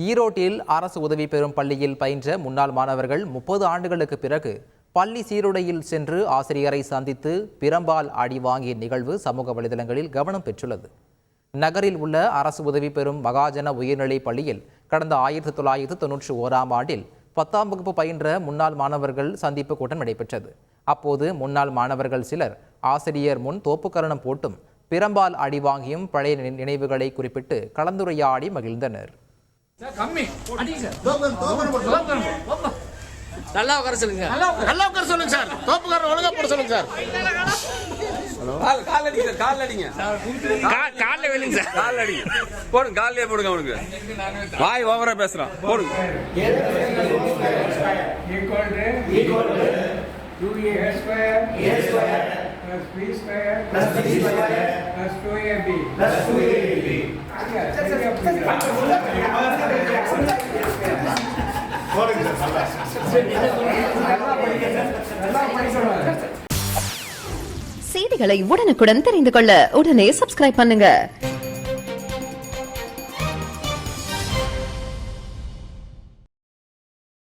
ஈரோட்டில் அரசு உதவி பெறும் பள்ளியில் பயின்ற முன்னாள் மாணவர்கள் 30 ஆண்டுகளுக்கு பிறகு பள்ளி சீருடையில் சென்று ஆசிரியரை சந்தித்து பிரம்பால் அடி வாங்கிய நிகழ்வு சமூக வலைதளங்களில் கவனம் பெற்றுள்ளது. நகரில் உள்ள அரசு உதவி பெறும் மகாஜன உயர்நிலைப் பள்ளியில் கடந்த 1991ஆம் ஆண்டில் 10ஆம் வகுப்பு பயின்ற முன்னாள் மாணவர்கள் சந்திப்பு கூட்டம் நடைபெற்றது. அப்போது முன்னாள் மாணவர்கள் சிலர் ஆசிரியர் முன் தோப்புக்கரணம் போட்டும் பிரம்பால் அடி வாங்கியும் பழைய நினைவுகளை குறிப்பிட்டு கலந்துரையாடி மகிழ்ந்தனர். நல்லா உட்கார சொல்லுங்க சார். தோப்புக்காரர் ஒழுங்கா போட சொல்லுங்க சார். கால் அடிங்க சார், கால் அடிங்க. கால்ல வெளிங்க சார், கால் அடிங்க. போடுங்க, கால்லே போடுங்க அவனுக்கு. வாய் ஓவரா பேசுறான். போடுங்க. equal to 2a square plus b square plus 2ab செய்திகளை உடனுக்குடன் தெரிந்து கொள்ள உடனே சப்ஸ்கிரைப் பண்ணுங்க.